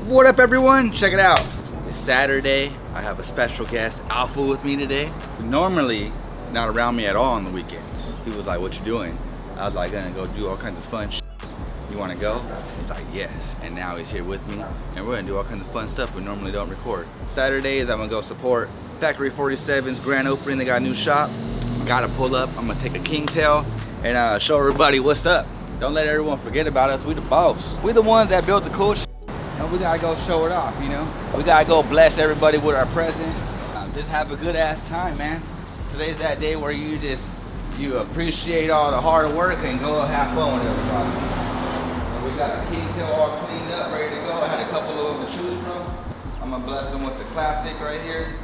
What up, everyone? Check it out. It's Saturday. I have a special guest, Alpha, with me today. Normally not around me at all on the weekends. He was like, what you doing? I was like, gonna go do all kinds of fun shit. You wanna go? He's like, yes. And now he's here with me, and we're gonna do all kinds of fun stuff we normally don't record. Saturdays, I'm gonna go support Factory 47's grand opening. They got a new shop. Gotta pull up. I'm gonna take a Kingtail and show everybody what's up. Don't let everyone forget about us. We the boss. We the ones that built the cool shit, and we gotta go show it off, you know? We gotta go bless everybody with our presence. Just have a good ass time, man. Today's that day where you appreciate all the hard work and go have fun with everybody. So we got the Kingtail all cleaned up, ready to go. I had a couple of them to choose from. I'm gonna bless them with the classic right here.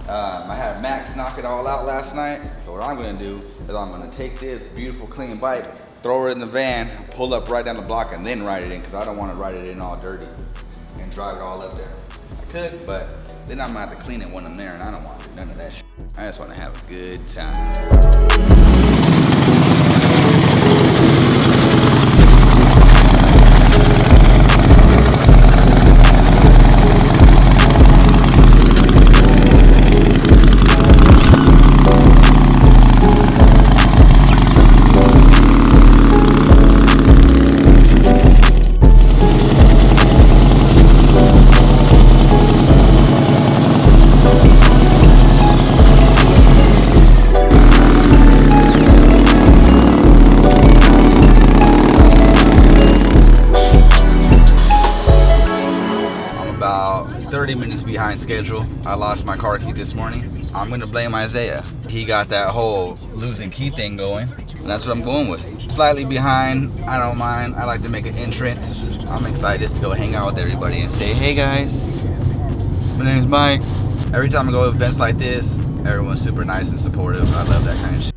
I had Max knock it all out last night. So what I'm gonna do is I'm gonna take this beautiful clean bike, throw it in the van, pull up right down the block, and then ride it in, because I don't want to ride it in all dirty and drive it all up there. I could, but then I'm gonna have to clean it when I'm there, and I don't want to do none of that shit. I just want to have a good time. About 30 minutes behind schedule. I lost my car key this morning. I'm gonna blame Isaiah. He got that whole losing key thing going, and that's what I'm going with. Slightly behind, I don't mind. I like to make an entrance. I'm excited just to go hang out with everybody and say, hey guys, my name's Mike. Every time I go to events like this, everyone's super nice and supportive. I love that kind of shit.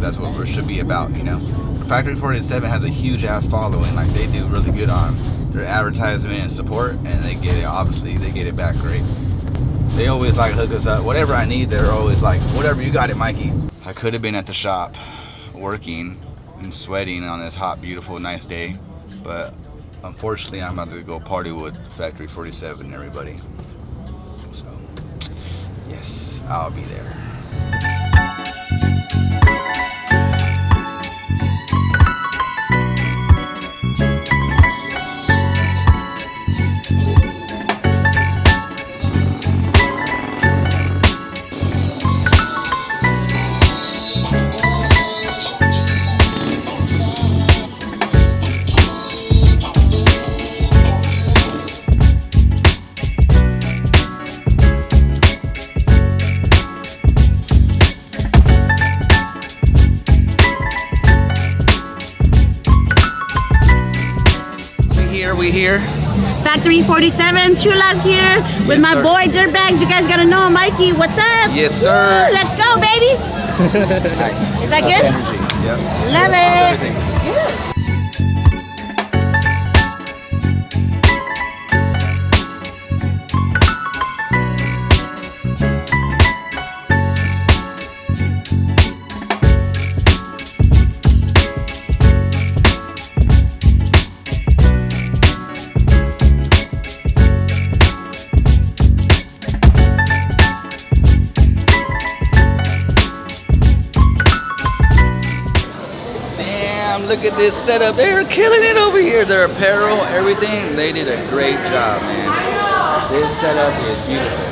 That's what it should be about, you know? Factory 47 has a huge ass following. Like, they do really good on their advertisement and support, and they get it, obviously they get it back great. They always like hook us up. Whatever I need, they're always like, whatever, you got it, Mikey. I could have been at the shop working and sweating on this hot, beautiful, nice day, but unfortunately I'm about to go party with Factory 47 and everybody. So yes, I'll be there. We here. Factory 47, Chula's here with my boy Dirtbags. You guys gotta know Mikey. What's up? Yes, sir. Woo, let's go, baby. Nice. Is that good? Energy. Yep. Love it. Look at this setup. They're killing it over here. Their apparel, everything, they did a great job, man. This setup is beautiful.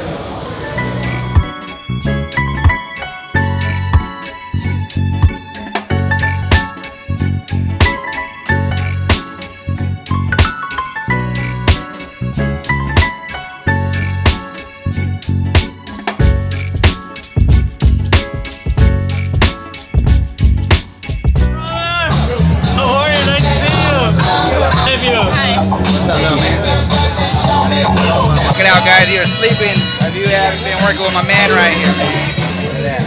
Check it out, guys. You're sleeping. If you haven't been working with my man right here, man. Look at that.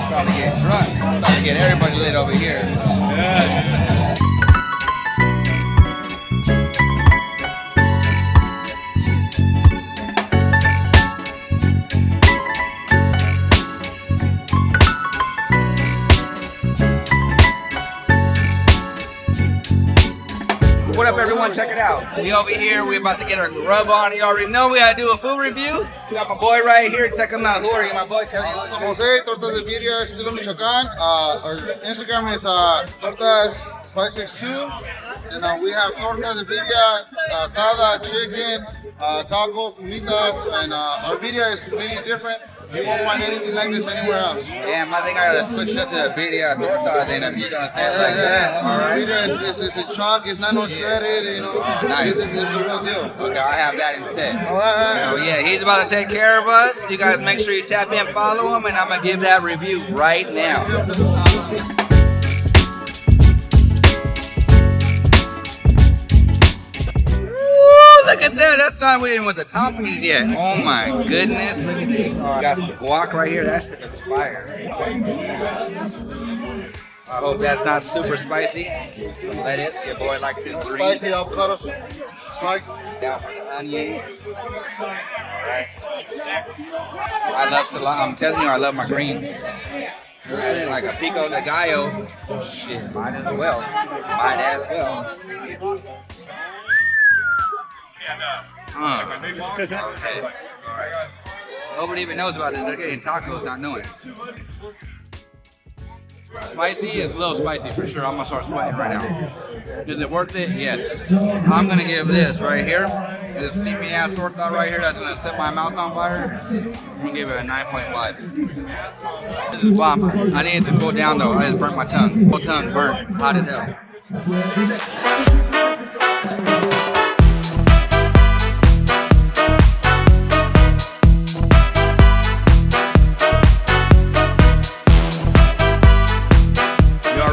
Trying to get drunk. Trying to get everybody lit over here. Yeah. What up, everyone? Check it out. We over here. We about to get our grub on. You already know we gotta do a food review. We got my boy right here. Check him out. Who are you, my boy? Jose, Tortas de Birria, estilo Michoacán. Our Instagram is Tortas562. And we have Tortas de Birria, asada, chicken, tacos, meetups, and our birria is completely different. You won't find anything like this anywhere else. Damn, I think I gotta switch it up to the birria torta then if you're gonna say it like that. Our birria is a chalk, it's not no shredded, you know. Nice. This is a real deal. Okay, I'll have that instead. Alright. Oh yeah, he's about to take care of us. You guys make sure you tap in, follow him, and I'm gonna give that review right now. Look at that, that's not even with the toppings yet. Oh my goodness, look at this. Got some guac right here, that shit is fire. I hope that's not super spicy. Some lettuce, your boy likes his green. Spicy avocado, spicy. Down for the onions. Alright. I love salami, I'm telling you, I love my greens. Like a pico de gallo. Shit, might as well. Might as well. Okay. Nobody even knows about this. They're getting tacos not knowing. Spicy is a little spicy for sure. I'm gonna start sweating right now. Is it worth it? Yes. I'm gonna give this right here, this steamy ass torta right here that's gonna set my mouth on fire. I'm gonna give it a 9.5. This is bomb. I need it to go down though. I just burnt my tongue. Whole tongue burnt. Hot as hell.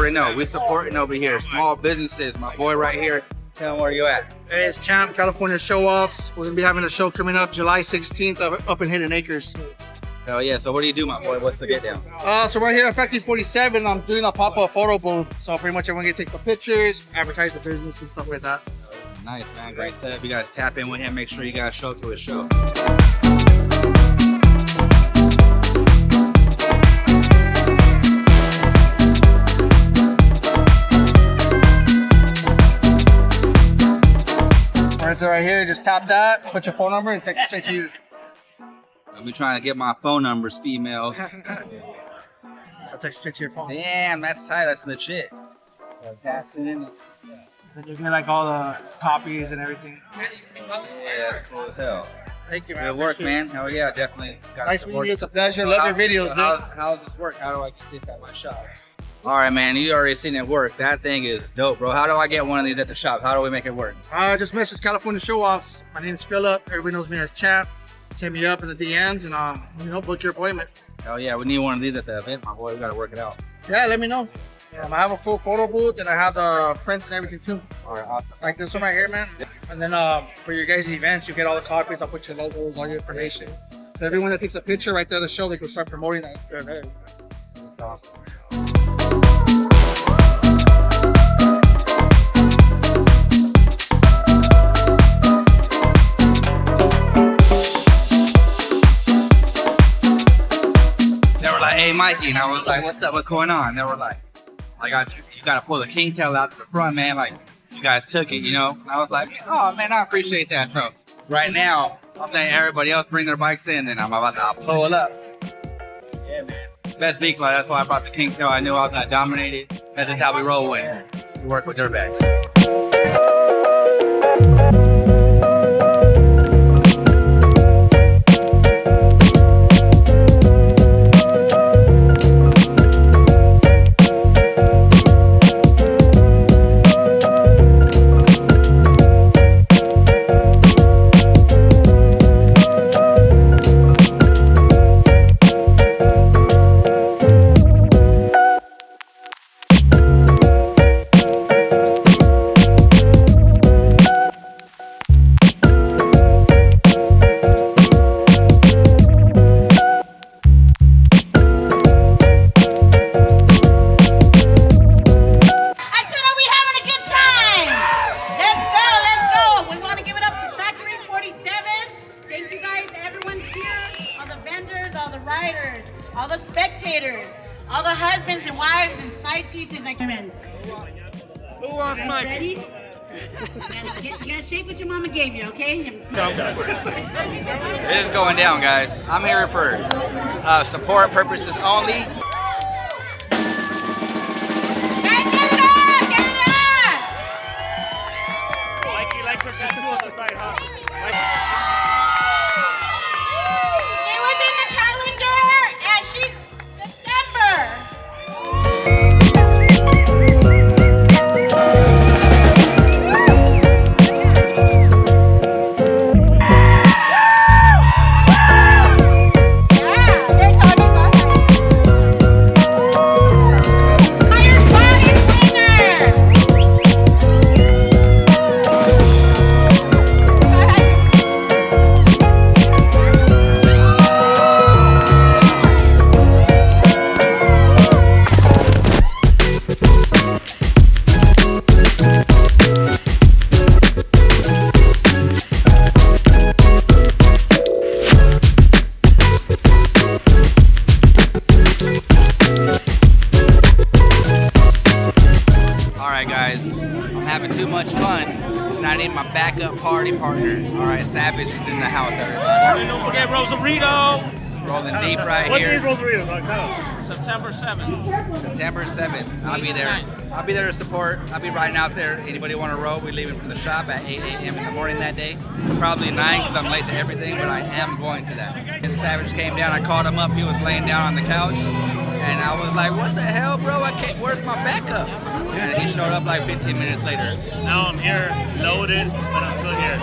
No, we're supporting over here small businesses. My boy right here, tell him where you at. Hey, it's Champ, California Show Offs. We're gonna be having a show coming up July 16th up in Hidden Acres. Hell yeah, so what do you do, my boy? What's the get down? So right here at Factory 47, I'm doing a pop-up photo booth. So pretty much everyone can take some pictures, advertise the business and stuff like that. Nice, man, great setup. You guys tap in with him, make sure you guys show up to his show. So right here, just tap that, put your phone number, and text it straight to you. I'll be trying to get my phone numbers, females. I'll text it straight to your phone. Damn, that's tight. That's legit. Taps in. Then you get like all the copies and everything. Yeah, that's cool as hell. Thank you, man. Good work, man. Hell yeah, definitely. Nice meeting you. It's a pleasure. Love your videos, dude. How's this work? How do I get this at my shop? All right, man, you already seen it work. That thing is dope, bro. How do I get one of these at the shop? How do we make it work? Just message California Show Offs. My name is Philip. Everybody knows me as Champ. Hit me up in the DMs and book your appointment. Hell yeah, we need one of these at the event, my boy. We gotta work it out. Yeah, let me know. I have a full photo booth and I have the prints and everything too. All right, awesome. Like this one right here, man. And then for your guys' events, you get all the copies. I'll put your logos, all your information. So everyone that takes a picture right there at the show, they can start promoting that. That's awesome. Hey Mikey, and I was like, what's up, what's going on? And they were like, I got you, you gotta pull the Kingtail out to the front, man, like, you guys took it, you know? And I was like, oh man, I appreciate that. So, right now, I'm letting everybody else bring their bikes in, and I'm about to pull it up. Yeah, man. Best vehicle, that's why I brought the Kingtail. I knew I was gonna dominate it. That's just how we roll when we work with Dirtbags. all the spectators, all the husbands and wives and side pieces. Like, who wants Mike? Ready? You gotta shake what your mama gave you, okay? It is going down, guys. I'm here for support purposes only. Mikey likes her tattoo on the side, huh? She was in the calendar and she's December. Too much fun, and I need my backup party partner. All right, Savage is in the house, everybody. And don't forget Rosarito. Rolling deep right What here. day is Rosarito? Tell us. September 7th. September 7th. I'll be there. I'll be there to support. I'll be riding out there. Anybody want to row? We're leaving from the shop at 8 a.m. in the morning that day. Probably 9 because I'm late to everything, but I am going to that. And Savage came down. I called him up. He was laying down on the couch. And I was like, what the hell, bro? I can't, where's my backup? And he showed up like 15 minutes later. Now I'm here, loaded, but I'm still here.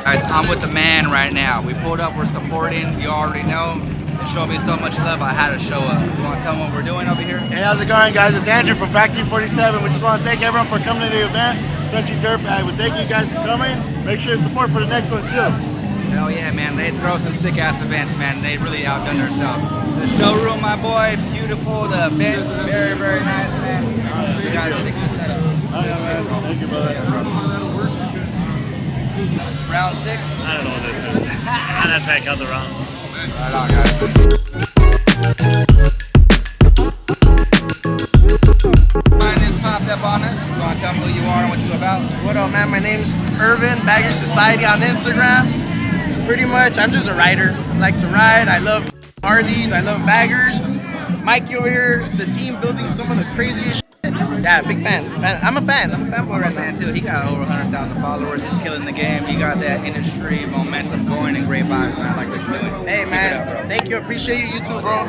Guys, I'm with the man right now. We pulled up, we're supporting, you already know. They showed me so much love, I had to show up. You want to tell them what we're doing over here? Hey, how's it going, guys? It's Andrew from Factory 47. We just want to thank everyone for coming to the event, especially Dirtbag. We thank you guys for coming. Make sure to support for the next one, too. Hell yeah, man. They throw some sick ass events, man. They really outdone themselves. The showroom, my boy, beautiful. The event, very, very nice, man. You guys take this setup. Oh, yeah, man. Thank you, brother. Round 6. I don't know what this is. I'm not trying to count the round. Right on, guys. Mine just popped up on us. You want to tell them who you are and what you about? What up, man? My name's Irvin, Bagger Society on Instagram. Pretty much, I'm just a rider. I like to ride. I love Harleys. I love baggers. Mikey over here, the team building some of the craziest shit. Yeah, big fan. I'm a fan. I'm a fanboy right Man, now. too. He got over 100,000 followers. He's killing the game. He got that industry momentum going and great vibes, man. I like what you're doing. Hey, Keep man. it up, bro. Thank you. Appreciate you. You too, bro.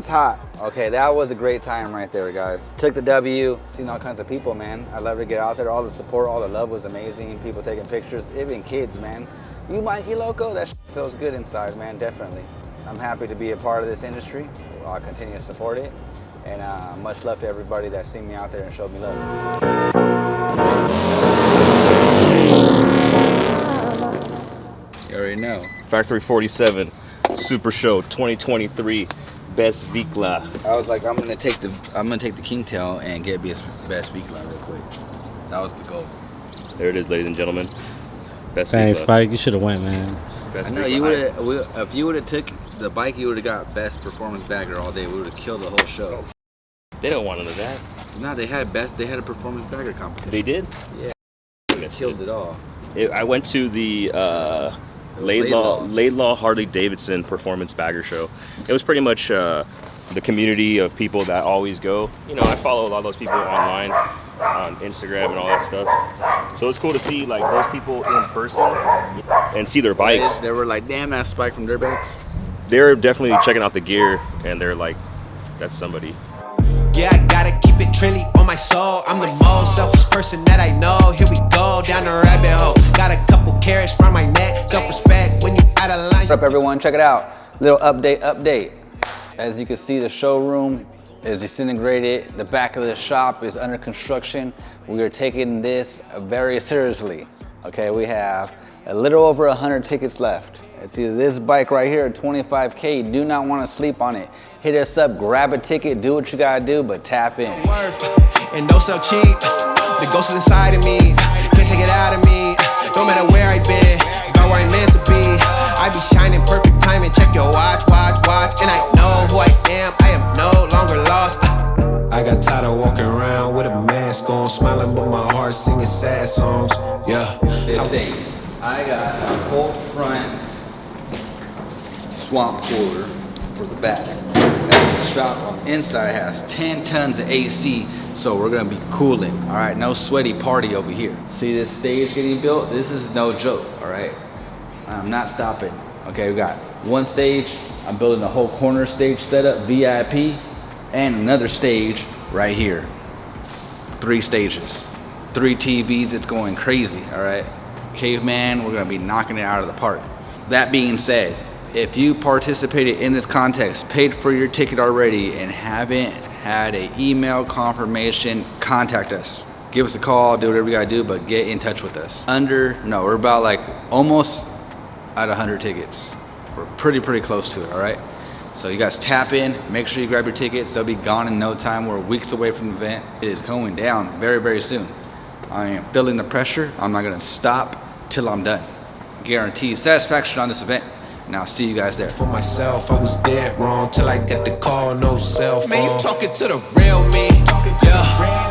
Hot. Okay, that was a great time right there, guys. Took the W, seen all kinds of people, man. I love to get out there. All the support, all the love was amazing. People taking pictures, even kids, man. You Mikey Loco, that feels good inside, man, definitely. I'm happy to be a part of this industry. I'll continue to support it. And much love to everybody that's seen me out there and showed me love. You already know. Factory 47 Super Show 2023 Best Vikla. I was like, I'm gonna take the Kingtail and get best Vikla real quick. That was the goal. There it is, ladies and gentlemen. Best Thanks, Vikla. Spike. You should have went, man. Best I know Vikla. you would have. If you would have took the bike, you would have got best performance bagger all day. We would have killed the whole show. They don't want none of that. No, they had best. They had a performance bagger competition. They did? Yeah. Yes, Killed it all. I went to the Laidlaw Harley Davidson Performance Bagger Show. It was pretty much the community of people that always go. You know, I follow a lot of those people online on Instagram and all that stuff. So it's cool to see like those people in person and see their bikes. They were like, damn, that's Spike from Dirtbags. They're definitely checking out the gear and they're like, that's somebody. Yeah, I gotta keep it trendy on my soul. I'm the most selfish person that I know. Here we go, down the rabbit hole. Got a couple carrots around my neck. Self-respect when you out of line. What's up, everyone? Check it out. Little update. As you can see, the showroom is disintegrated. The back of the shop is under construction. We are taking this very seriously. Okay, we have a little over 100 tickets left. It's either this bike right here, 25K. Do not want to sleep on it. Hit us up, grab a ticket, do what you gotta do, but tap in. And don't sell cheap. The ghost is inside of me. Can't take it out of me. No matter where I've been, it's about where I'm meant to be. I be shining perfect timing. Check your watch, watch, watch. And I know who I am. I am no longer lost. I got tired of walking around with a mask on, smiling but my heart singing sad songs. Yeah. This thing, I got a whole front swamp cooler for the back. And the shop on the inside has 10 tons of AC, so we're gonna be cooling. All right, no sweaty party over here. See this stage getting built? This is no joke, all right? I'm not stopping. Okay, we got one stage. I'm building a whole corner stage setup, VIP, and another stage right here. 3 stages, 3 TVs, it's going crazy, all right? Caveman, we're gonna be knocking it out of the park. That being said, if you participated in this contest, paid for your ticket already, and haven't had an email confirmation, contact us. Give us a call, do whatever you gotta do, but get in touch with us. We're about like almost at 100 tickets. We're pretty close to it, all right? So you guys tap in, make sure you grab your tickets. They'll be gone in no time. We're weeks away from the event. It is going down very soon. I am feeling the pressure. I'm not gonna stop till I'm done. Guaranteed satisfaction on this event. And I'll see you guys there. For myself, I was dead wrong till I got the call, no cell phone. Man, you talking to the real me. Yeah.